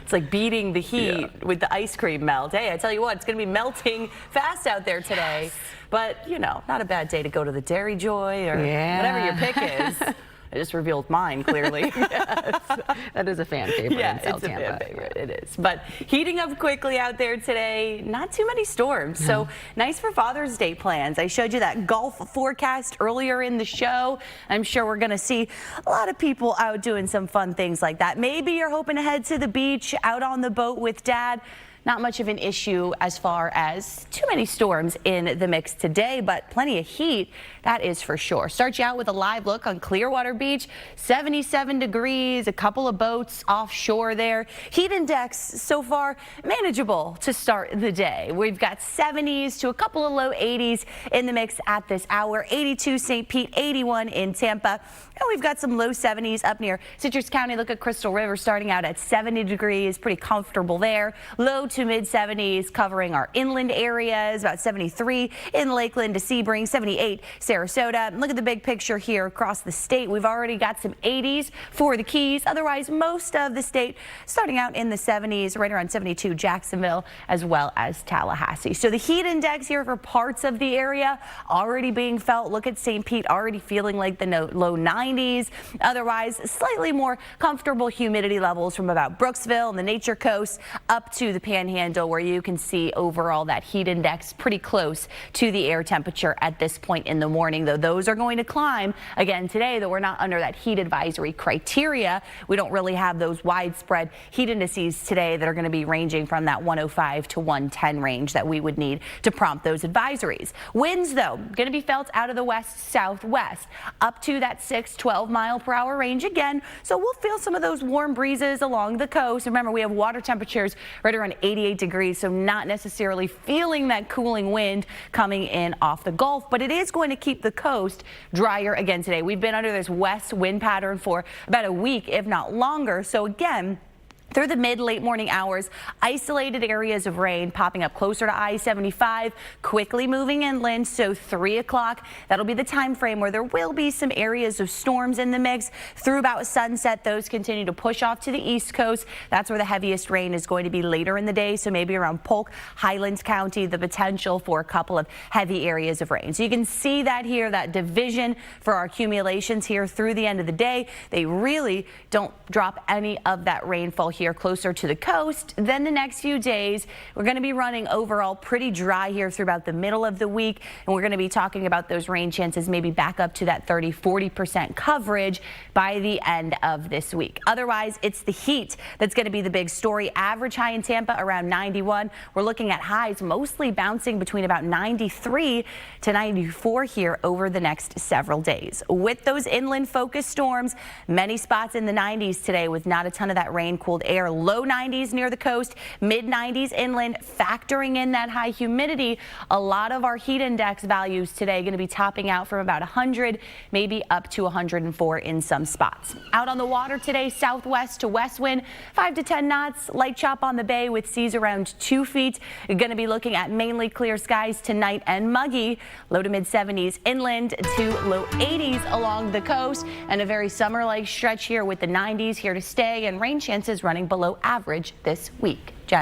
It's like beating the heat with the ice cream melt. Hey, I tell you what, it's going to be melting fast out there today. Yes. But, you know, not a bad day to go to the Dairy Joy or whatever your pick is. I just revealed mine, clearly. Yes. That is a fan favorite in South Tampa. Yeah, it's a fan favorite. It is. But heating up quickly out there today. Not too many storms. So nice for Father's Day plans. I showed you that Gulf forecast earlier in the show. I'm sure we're going to see a lot of people out doing some fun things like that. Maybe you're hoping to head to the beach, out on the boat with Dad. Not much of an issue as far as too many storms in the mix today, but plenty of heat, that is for sure. Start you out with a live look on Clearwater Beach, 77 degrees, a couple of boats offshore there. Heat index so far manageable to start the day. We've got 70s to a couple of low 80s in the mix at this hour. 82 St. Pete, 81 in Tampa. And we've got some low 70s up near Citrus County. Look at Crystal River starting out at 70 degrees, pretty comfortable there. Low to mid 70s covering our inland areas, about 73 in Lakeland to Sebring, 78 Sarasota. Look at the big picture here across the state. We've already got some 80s for the Keys. Otherwise, most of the state starting out in the 70s, right around 72 Jacksonville, as well as Tallahassee. So the heat index here for parts of the area already being felt. Look at St. Pete already feeling like the low 90s. Otherwise, slightly more comfortable humidity levels from about Brooksville and the Nature Coast up to the Panhandle, where you can see overall that heat index pretty close to the air temperature at this point in the morning, though those are going to climb again today, though we're not under that heat advisory criteria. We don't really have those widespread heat indices today that are going to be ranging from that 105 to 110 range that we would need to prompt those advisories. Winds, though, going to be felt out of the west-southwest up to that 6-12 mile per hour range again, so we'll feel some of those warm breezes along the coast. Remember, we have water temperatures right around 88 degrees, so not necessarily feeling that cooling wind coming in off the Gulf, but it is going to keep the coast drier again today. We've been under this west wind pattern for about a week, if not longer. So again, through the mid-late morning hours, isolated areas of rain popping up closer to I-75, quickly moving inland. So 3 o'clock, that'll be the time frame where there will be some areas of storms in the mix. Through about sunset, those continue to push off to the east coast. That's where the heaviest rain is going to be later in the day. So maybe around Polk, Highlands County, the potential for a couple of heavy areas of rain. So you can see that here, that division for our accumulations here through the end of the day. They really don't drop any of that rainfall here closer to the coast. Then the next few days, we're going to be running overall pretty dry here through about the middle of the week. And we're going to be talking about those rain chances maybe back up to that 30-40% coverage by the end of this week. Otherwise, it's the heat that's going to be the big story. Average high in Tampa around 91. We're looking at highs mostly bouncing between about 93 to 94 here over the next several days. With those inland focused storms, many spots in the 90s today with not a ton of that rain, cooled air. Low 90s near the coast, mid 90s inland, factoring in that high humidity. A lot of our heat index values today going to be topping out from about 100, maybe up to 104 in some spots. Out on the water today, southwest to west wind, 5 to 10 knots, light chop on the bay with seas around 2 feet. You're going to be looking at mainly clear skies tonight and muggy. Low to mid 70s inland to low 80s along the coast, and a very summer-like stretch here with the 90s here to stay and rain chances running below average this week. Jen.